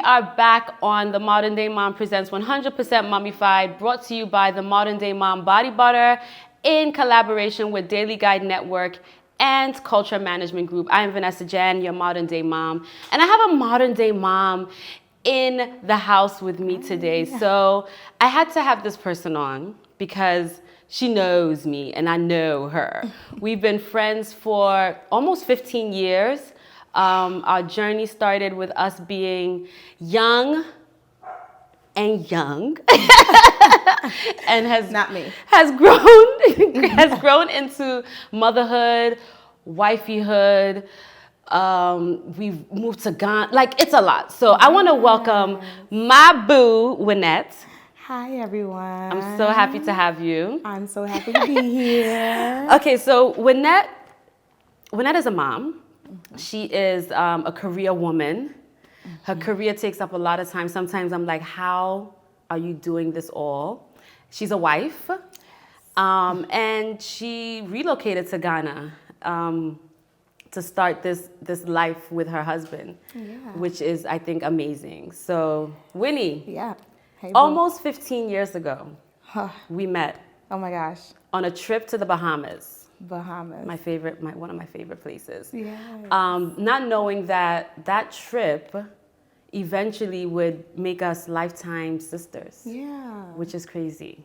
are back on the Modern Day Mom Presents 100% Mummified, brought to you by the Modern Day Mom Body Butter in collaboration with Daily Guide Network and Culture Management Group. I am Winnette Richards-Agyeman, your Modern Day Mom, and I have a Modern Day Mom in the house with me today. So I had to have this person on because she knows me and I know her. We've been friends for almost 15 years. Our journey started with us being young and has not me has grown into motherhood, wifeyhood. We've moved to Ghana. Like, it's a lot. So I want to welcome my boo, Winnette. Hi, everyone. I'm so happy to have you. I'm so happy to be here. Okay, so Winnette is a mom. She is a career woman. Her career takes up a lot of time. Sometimes I'm like, how are you doing this all? She's a wife. And she relocated to Ghana to start this life with her husband, which is, I think, amazing. So, Winnie, hey, almost 15 years ago, we met. Oh my gosh. On a trip to the Bahamas. Bahamas. One of my favorite places. Yes. Not knowing that trip eventually would make us lifetime sisters. Yeah. Which is crazy.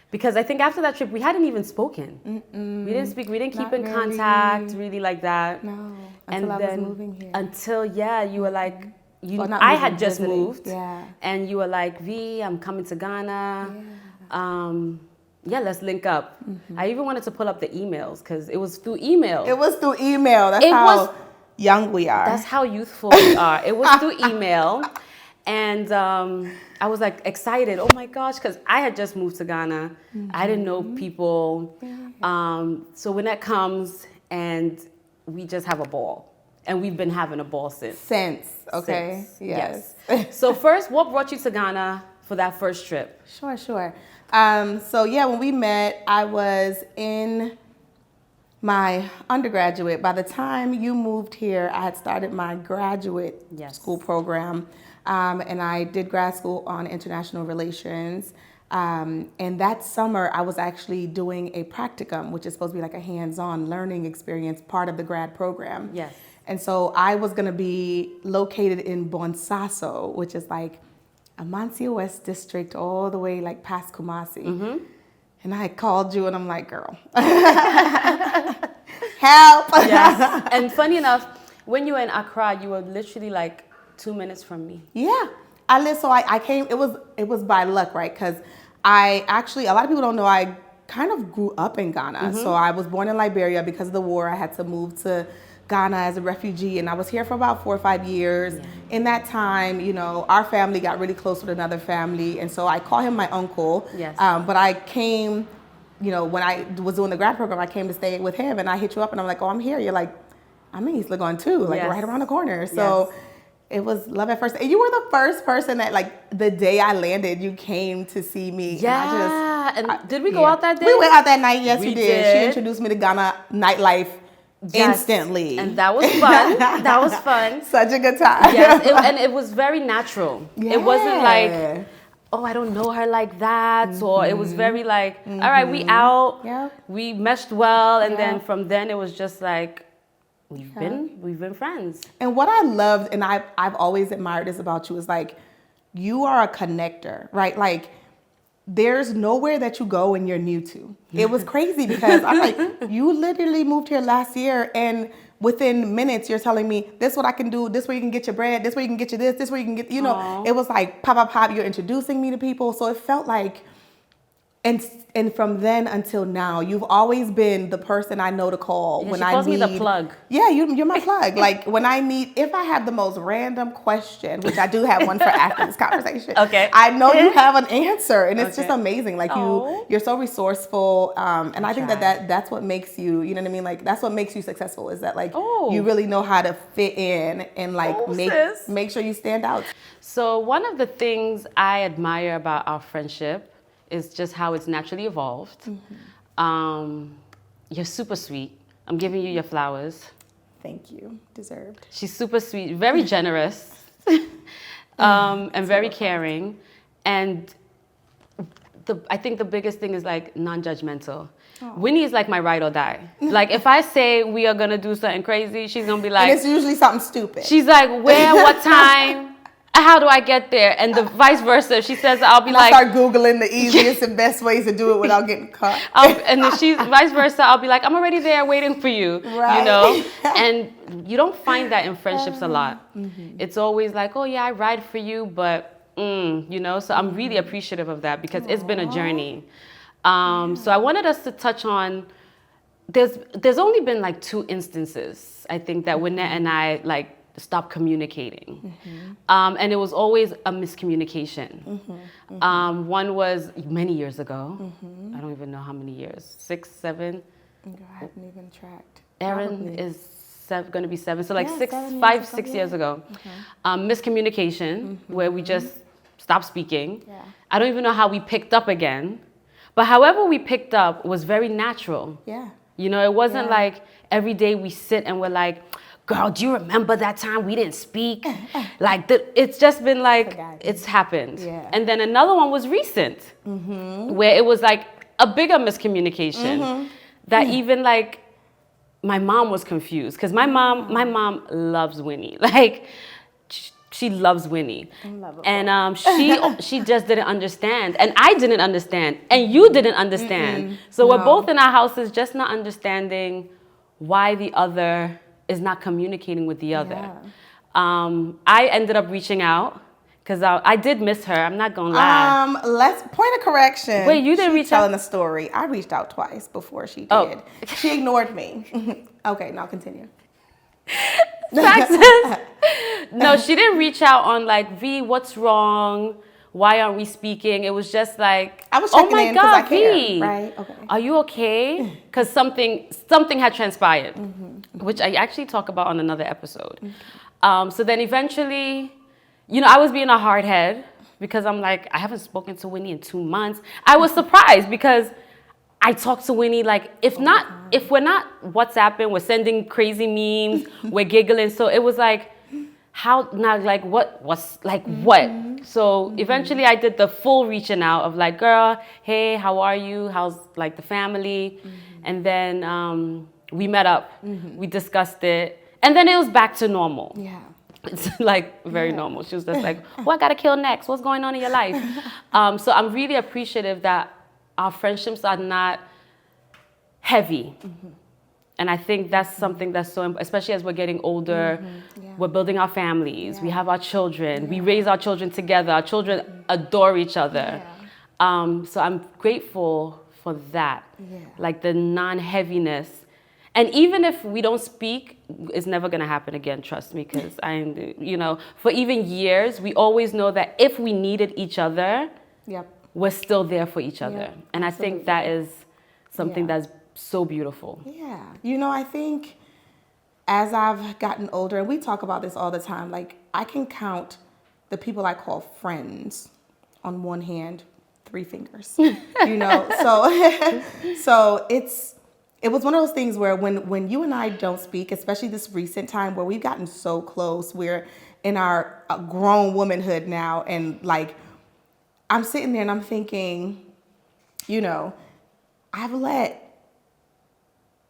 Because I think after that trip, we hadn't even spoken. We didn't speak, we didn't keep in contact really like that. No, until I was moving here. Until, you were like, I had just moved. Yeah. And you were like, V, I'm coming to Ghana. Yeah. Let's link up. I even wanted to pull up the emails because it was through email. It was through email. That's how young we are. That's how youthful we are. It was through email. And I was like excited. Oh my gosh, because I had just moved to Ghana. I didn't know people. So when that comes and we just have a ball. And we've been having a ball since. Okay. Yes. So first, what brought you to Ghana for that first trip? Sure. When we met, I was in my undergraduate. By the time you moved here, I had started my graduate school program, and I did grad school on international relations. And that summer, I was actually doing a practicum, which is supposed to be like a hands-on learning experience, part of the grad program. Yes. And so I was going to be located in Bonsaso, which is like Amancia West District, all the way like past Kumasi. And I called you and I'm like, girl, help. Yes. And funny enough, when you were in Accra, you were literally like 2 minutes from me. Yeah. I came, it was by luck, right? Because a lot of people don't know, I kind of grew up in Ghana. So I was born in Liberia. Because of the war, I had to move to Ghana as a refugee, and I was here for about 4 or 5 years. In that time, our family got really close with another family, and so I call him my uncle. But I came, when I was doing the grad program, I came to stay with him, and I hit you up, and I'm like, oh, I'm here. You're like, I'm in East Legon too, like right around the corner. So it was love at first. And you were the first person that, like, the day I landed, you came to see me. Yeah. And did we go out that day? We went out that night. Yes, we you did. She introduced me to Ghana nightlife. Instantly. And that was fun. Such a good time. And it was very natural. It wasn't like, oh, I don't know her like that. Or it was very like, all right, we out. We meshed well. And then from then it was just like, we've been friends. And what I loved, and I've always admired this about you, is like, you are a connector, right? Like, there's nowhere that you go and you're new to. It was crazy because I'm like, you literally moved here last year, and within minutes you're telling me, this is what I can do, this is where you can get your bread, this is where you can get this is where you can get, it was like pop, you're introducing me to people. So it felt like, and from then until now, you've always been the person I know to call when I need. She calls me the plug. Yeah, you're my plug. Like, when I need, if I have the most random question, which I do have one for after this conversation. Okay. I know you have an answer, and it's just amazing. Like, you're so resourcure, and I think that's what makes you, you know what I mean? Like, that's what makes you successful, is that, like, you really know how to fit in and, like, make sure you stand out. So one of the things I admire about our friendship is just how it's naturally evolved. You're super sweet. I'm giving you your flowers. Thank you. Deserved. She's super sweet, very generous. and very caring. And I think the biggest thing is like non-judgmental. Winnie is like my ride or die. Like if I say we are gonna do something crazy, she's gonna be like, and it's usually something stupid. She's like, where, what time? How do I get there? And the vice versa. If she says, I'll be like, I start Googling the easiest and best ways to do it without getting caught. And then she's vice versa. I'll be like, I'm already there waiting for you. Right. You know? And you don't find that in friendships a lot. It's always like, oh yeah, I ride for you, but you know? So I'm really appreciative of that because it's been a journey. So I wanted us to touch on, there's only been like 2 instances, I think, that Winnette and I like stopped communicating. And it was always a miscommunication. One was many years ago. I don't even know how many years, 6, 7. I haven't even tracked. Aaron is going to be 7. So like Yeah, 5, 6 years ago. Miscommunication, where we just stopped speaking. Yeah. I don't even know how we picked up again. But however we picked up was very natural. Yeah. You know, it wasn't like every day we sit and we're like, girl, do you remember that time we didn't speak? Like, it's just been like, it's happened. Yeah. And then another one was recent, where it was like a bigger miscommunication that even like my mom was confused. Because my mom loves Winnie. Like, she loves Winnie. And she just didn't understand. And I didn't understand. And you didn't understand. So we're both in our houses just not understanding why the other is not communicating with the other. I ended up reaching out because I did miss her. I'm not gonna lie. Let's point of correction. Wait, you didn't reach out? Telling the story. I reached out twice before she did. Oh. She ignored me. Okay, now continue. No, she didn't reach out on like, V, what's wrong? Why aren't we speaking? It was just like, I was checking in because I care, V, right? Okay. are you okay? Because something had transpired, which I actually talk about on another episode. So then eventually, you know, I was being a hard head because I'm like, I haven't spoken to Winnie in 2 months. I was surprised because I talk to Winnie like, if we're not WhatsApping, we're sending crazy memes, we're giggling. So it was like, how now, like what? So eventually I did the full reaching out of like, girl, hey, how are you? How's like the family? And then we met up, we discussed it, and then it was back to normal. Yeah. It's like very normal. She was just like, what I gotta kill next? What's going on in your life? So I'm really appreciative that our friendships are not heavy. And I think that's something that's so important, especially as we're getting older. We're building our families. We have our children. We raise our children together. Our children adore each other. So I'm grateful for that, like the non-heaviness. And even if we don't speak, it's never gonna happen again, trust me, because you know, for even years, we always know that if we needed each other, we're still there for each other. And I think that is something that's so beautiful. Yeah. You know, I think as I've gotten older, and we talk about this all the time, like I can count the people I call friends on one hand, 3 fingers, you know? So it was one of those things where when you and I don't speak, especially this recent time where we've gotten so close, we're in our grown womanhood now. And like, I'm sitting there and I'm thinking, you know, I've let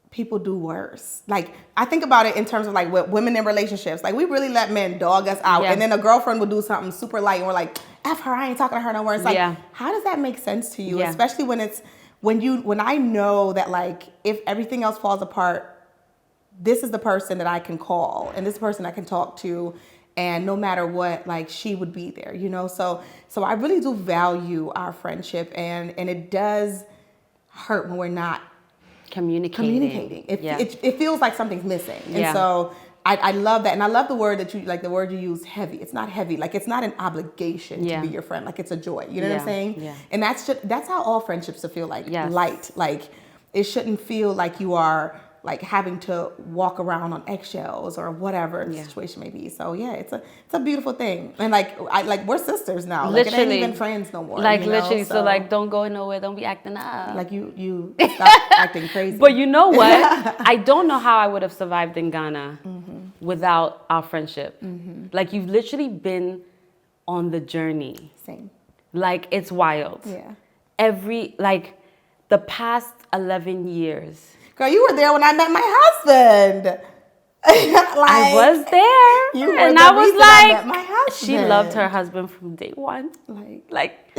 people do worse. Like, I think about it in terms of like with women in relationships. Like, we really let men dog us out. And then a girlfriend will do something super light and we're like, F her, I ain't talking to her no more. It's like, how does that make sense to you? Especially when I know that like, if everything else falls apart, this is the person that I can call and this person I can talk to. And no matter what, like she would be there, you know? So I really do value our friendship and it does hurt when we're not communicating. It feels like something's missing. And so I love that. And I love the word that the word you use, heavy. It's not heavy. Like, it's not an obligation to be your friend. Like, it's a joy. You know what I'm saying? Yeah. And that's how all friendships should feel like. Light. Like, it shouldn't feel like you are like having to walk around on eggshells or whatever the situation may be. So yeah, it's a beautiful thing. And like we're sisters now. Like, it ain't even friends no more. Like, literally, so like, don't go nowhere, don't be acting up. Like, you stop acting crazy. But you know what? I don't know how I would have survived in Ghana without our friendship. Like, you've literally been on the journey. Same. Like, it's wild. Yeah. The past 11 years. Girl, you were there when I met my husband. I was there. You were and the I was reason like, I met my husband. she loved her husband from day one. Like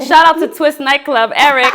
Shout out to Twist Nightclub, Eric.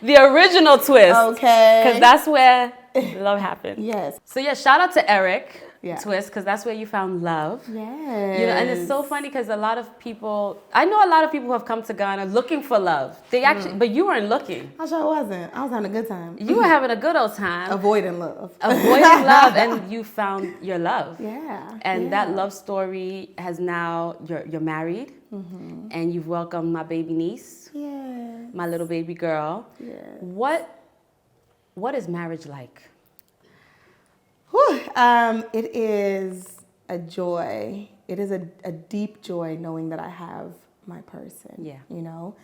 The original Twist. Okay. Because that's where love happened. Yes. So yeah, shout out to Eric. Yeah. Twist, because that's where you found love. Yes. You know, and it's so funny because I know a lot of people who have come to Ghana looking for love. They actually, but you weren't looking. I sure wasn't. I was having a good time. You were having a good old time. Avoiding love. Avoiding love, and you found your love. Yeah. And that love story has now, you're married, and you've welcomed my baby niece, my little baby girl. Yes. What is marriage like? Whew. It is a joy. It is a deep joy knowing that I have my person. Yeah. You know,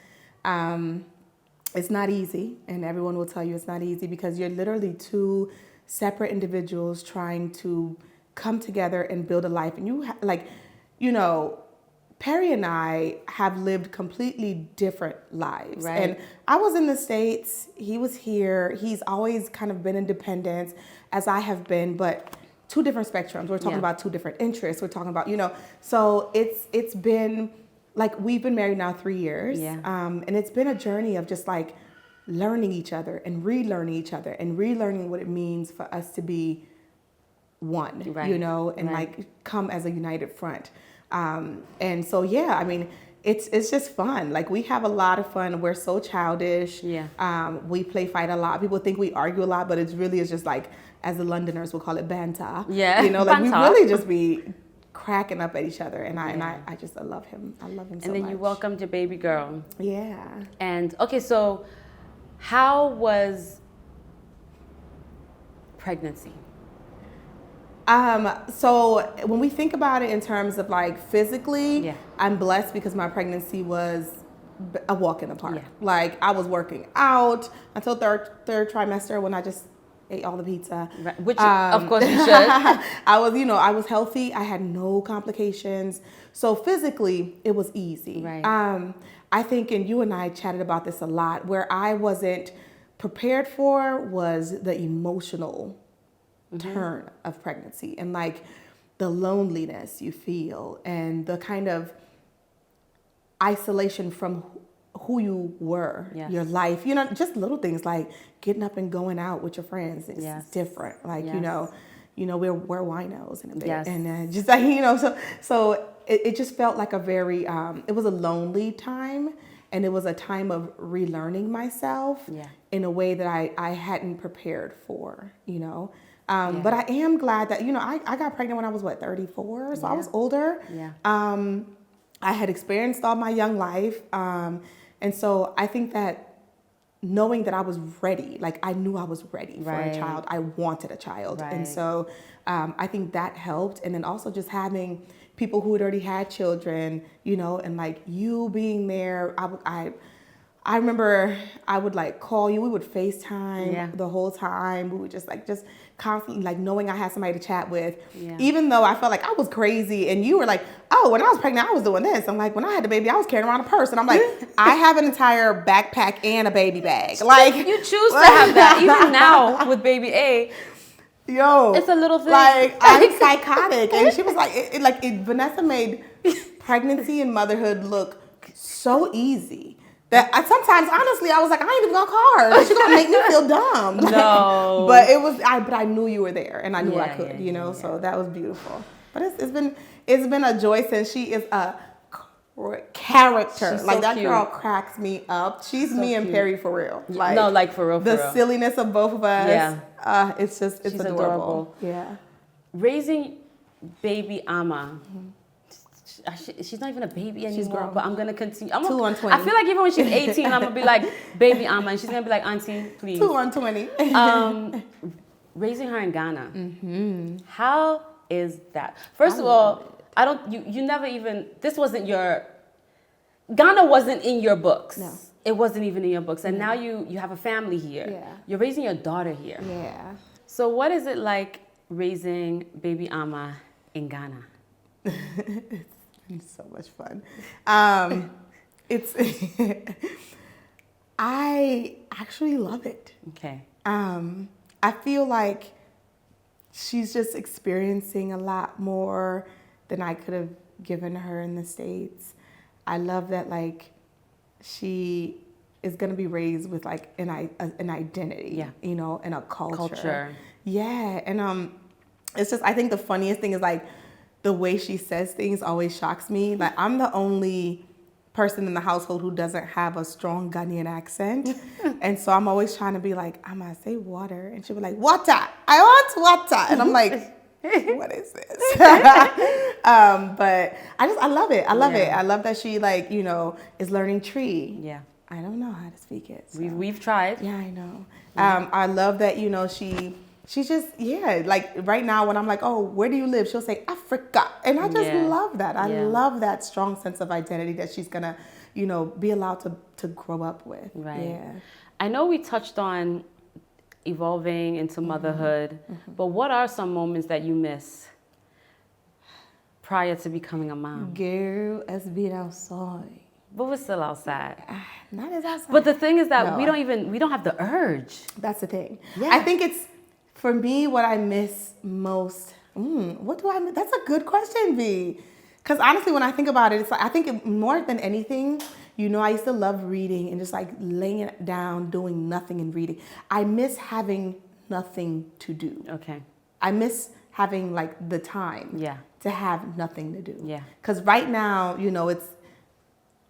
it's not easy, and everyone will tell you it's not easy because you're literally two separate individuals trying to come together and build a life. And Perry and I have lived completely different lives. Right. And I was in the States, he was here. He's always kind of been independent as I have been, but two different spectrums. We're talking about two different interests. We're talking about, so it's been like, we've been married now 3 years. Yeah. And it's been a journey of just like learning each other and relearning each other and relearning what it means for us to be one, and like come as a united front. And so, yeah, I mean, it's just fun. Like, we have a lot of fun. We're so childish. Yeah. We play fight a lot. People think we argue a lot, but it's just like, as the Londoners will call it, banter. Yeah. Like, we really just be cracking up at each other. And I love him. I love him so much. And then you welcomed your baby girl. Yeah. And okay, so how was pregnancy? So when we think about it in terms of like physically, Yeah. I'm blessed because my pregnancy was a walk in the park. Yeah. Like, I was working out until third trimester when I just ate all the pizza. Right. Which, of course, you should. I was healthy. I had no complications. So physically, it was easy. Right. I think, and you and I chatted about this a lot, where I wasn't prepared for was the emotional turn of pregnancy and like the loneliness you feel and the kind of isolation from who you were, your life, just little things like getting up and going out with your friends. It's different. Like, we're winos in a bit. Yes. And just like, so it just felt like a very, it was a lonely time, and it was a time of relearning myself in a way that I hadn't prepared for, But I am glad that, I got pregnant when I was 34, so I was older. Yeah. I had experienced all my young life. And so I think that knowing that I was ready, like I knew I was ready for a child. I wanted a child. Right. And so I think that helped. And then also just having people who had already had children, and like you being there, I remember I would like call you. We would FaceTime the whole time. We would just constantly like knowing I had somebody to chat with, even though I felt like I was crazy. And you were like, oh, when I was pregnant, I was doing this. I'm like, when I had the baby, I was carrying around a purse. And I'm like, I have an entire backpack and a baby bag. Like, you choose to have that. Even now with baby A, it's a little thing. Like, I'm psychotic. And she was like, Vanessa made pregnancy and motherhood look so easy. That sometimes, honestly, I was like, I ain't even gonna call her. She's gonna make me feel dumb. No. But I knew you were there, and I knew I could, So that was beautiful. But it's been a joy since she is a character. She's like so that cute. Girl cracks me up. She's So me and cute. Perry for real. Like, no, like for real. The silliness of both of us. Yeah. It's She's adorable. Yeah. Raising baby Ama. She's not even a baby anymore, She's grown. but I'm going to continue. 2 on 20. I feel like even when she's 18, I'm going to be like, baby Ama, and she's going to be like, auntie, please. 2 on 20. Raising her in Ghana. How is that? First of all, you never even, this wasn't Ghana wasn't in your books. No. It wasn't even in your books. And now you have a family here. Yeah. You're raising your daughter here. Yeah. So what is it like raising baby Ama in Ghana? It's so much fun. It's I actually love it. Okay. I feel like she's just experiencing a lot more than I could have given her in the States. I love that, like, she is going to be raised with like an identity, Yeah. you know, and a Culture. Yeah. And it's just, I think the funniest thing is like the way she says things always shocks me. Like, I'm the only person in the household who doesn't have a strong Ghanaian accent. And so I'm always trying to be like, I'm going to say water. And she'll be like, water. I want water. And I'm like, what is this? But I love it. I love it. I love that she, like, you know, is learning tree. Yeah. I don't know how to speak it. So. We've tried. Yeah, I know. I love that, you know, she's just, yeah, like right now when I'm like, oh, where do you live? She'll say Africa. And I just love that. I love that strong sense of identity that she's going to, you know, be allowed to grow up with. Right. Yeah. I know we touched on evolving into motherhood, but what are some moments that you miss prior to becoming a mom? Girl, us being outside. But we're still outside. Not as outside. But the thing is that No. we don't have the urge. That's the thing. Yeah. I think it's, for me, what I miss most. What do I miss? That's a good question, V. Because honestly, when I think about it, it's like, I think more than anything, you know, I used to love reading and just like laying it down, doing nothing and reading. I miss having nothing to do. Okay. I miss having like the time to have nothing to do. Yeah. Because right now, you know, it's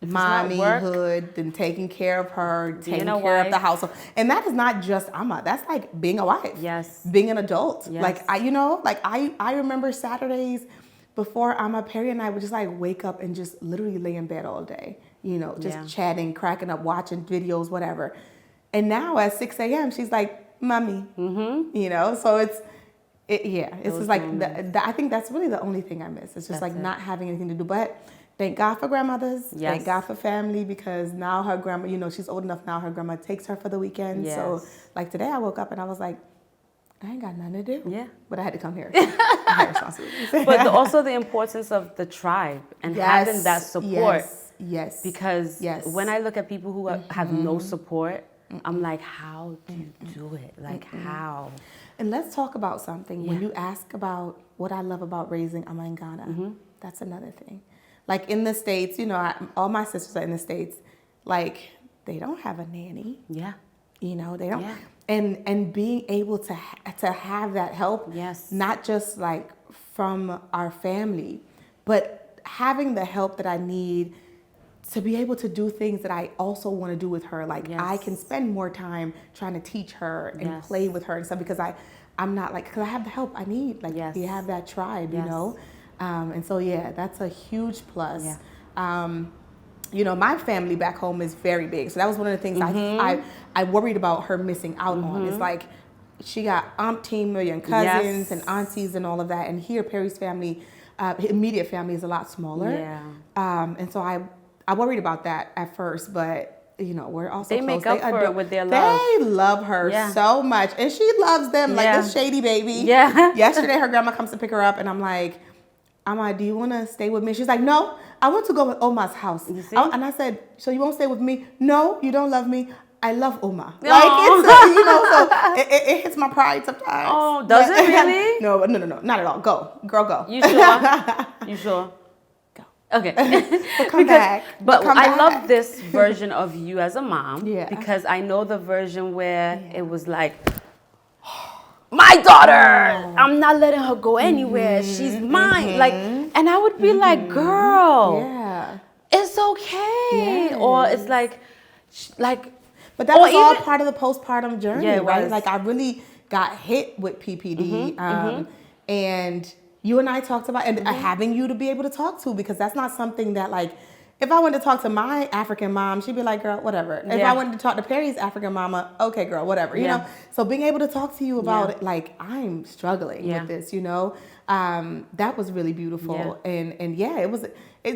not work, mommyhood, then taking care of her, taking a care of wife. the household. And that is not just Amma. That's like being a wife. Yes. Being an adult. Yes. Like, I remember Saturdays before Amma, Perry and I would just like wake up and just literally lay in bed all day. You know, just chatting, cracking up, watching videos, whatever. And now at 6 a.m., she's like, Mommy. You know, so it's just like, I think that's really the only thing I miss. It's just like not having anything to do. But thank God for grandmothers. Yes. Thank God for family, because now her grandma, you know, she's old enough now, her grandma takes her for the weekend. Yes. So like today I woke up and I was like, I ain't got nothing to do. Yeah. But I had to come here. I had responsibilities. But also the importance of the tribe and having that support. Yes. Because when I look at people who have no support, I'm like, how do you do it? Like, how? And let's talk about something. When you ask about what I love about raising Amma in Ghana, that's another thing. Like in the States, you know, all my sisters are in the States. Like, they don't have a nanny. Yeah. You know, they don't. And being able to have that help, not just like from our family, but having the help that I need to be able to do things that I also want to do with her. Like, I can spend more time trying to teach her and play with her and stuff, because I'm not like, because I have the help I need. Like, we have that tribe, you know? And so, that's a huge plus. You know, my family back home is very big. So that was one of the things I worried about her missing out on. It's like, she got umpteen million cousins and aunties and all of that. And here, Perry's family, immediate family, is a lot smaller. And so I worried about that at first, but you know, we're also they close. make up for it with their love. They love her so much, and she loves them like this shady baby. Yesterday, her grandma comes to pick her up, and I'm like, Amma, do you want to stay with me? She's like, no, I want to go with Oma's house. And I said, so you won't stay with me? No, you don't love me. I love Oma. Like, it's, you know, so it hits my pride sometimes. Oh, does it really? No, not at all. Go, girl, go. You sure? You sure? Go. Okay. Come back. But come I back. love this version of you as a mom. Because I know the version where it was like, my daughter, I'm not letting her go anywhere. She's mine. Like, and I would be like, girl, it's okay. Or it's like. But that was all part of the postpartum journey, right? Was. Like, I really got hit with PPD. And you and I talked about and having you to be able to talk to, because that's not something that, like, if I wanted to talk to my African mom, she'd be like, girl, whatever. If I wanted to talk to Perry's African mama, okay, girl, whatever, you know? So being able to talk to you about it, like, I'm struggling with this, you know? That was really beautiful. And it was,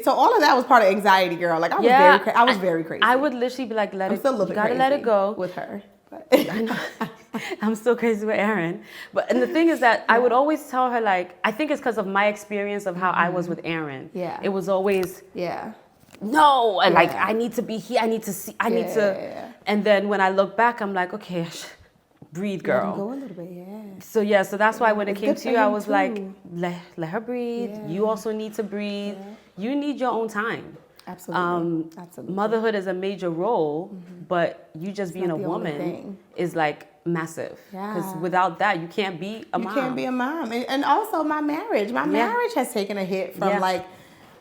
so all of that was part of anxiety, girl. Like, I was very crazy. I would literally be like, you gotta let it go. With her. But I'm still crazy with Aaron. And the thing is that I would always tell her, like, I think it's because of my experience of how I was with Aaron. Yeah. It was always, Yeah. no, and like, I need to be here, I need to see, I need to. Yeah. And then when I look back, I'm like, okay, breathe, Let him girl. go a little bit, yeah. So that's why when it It's came good to for you, I him was like, too. let her breathe. Yeah. You also need to breathe. You need your own time. Absolutely. Absolutely. Motherhood is a major role, but you just being a not the only woman thing. is like massive. Because Yeah. without that, you can't be a mom. You can't be a mom. And also my marriage. My marriage has taken a hit from like,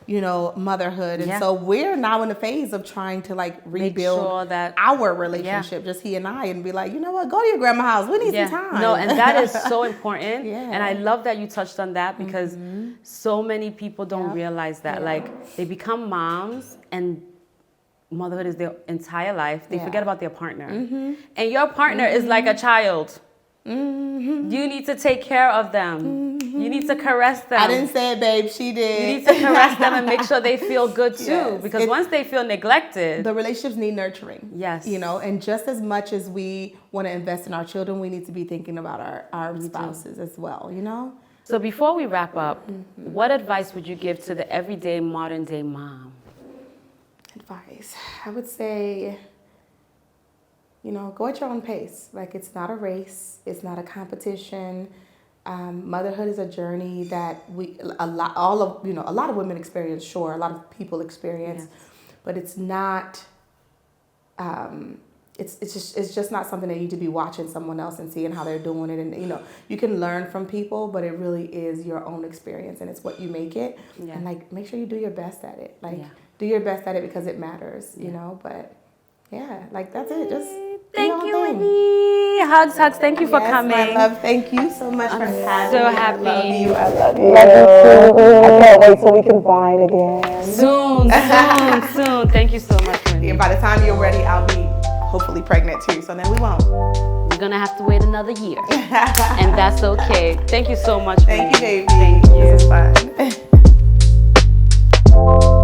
you know, motherhood. And so we're now in the phase of trying to like rebuild sure that- our relationship, just he and I, and be like, you know what, go to your grandma's house. We need some time. No, and that is so important. Yeah. And I love that you touched on that because so many people don't realize that. Like, they become moms and motherhood is their entire life. They forget about their partner. And your partner is like a child. You need to take care of them. You need to caress them. I didn't say it, babe. She did. You need to caress them and make sure they feel good too. Yes. Because once they feel neglected, the relationships need nurturing. Yes. You know, and just as much as we want to invest in our children, we need to be thinking about our spouses as well, you know? So before we wrap up, what advice would you give to the everyday modern day mom? Advice. I would say, you know, go at your own pace. Like, it's not a race. It's not a competition. Motherhood is a journey that a lot of women experience, sure, a lot of people experience, but it's not, it's just not something that you need to be watching someone else and seeing how they're doing it. And, you know, you can learn from people, but it really is your own experience and it's what you make it. And like, make sure you do your best at it. Like, do your best at it because it matters, you know, but yeah, like that's it. Just thank you, Whitney. Hugs. Thank you for coming. My love. Thank you so much for having me. So happy. I love you. I can't wait till we can wine again. Soon. Thank you so much, Whitney. And by the time you're ready, I'll be hopefully pregnant too. So then we won't. We're gonna have to wait another year, and that's okay. Thank you so much. Thank you, baby. Thank you. This is fun.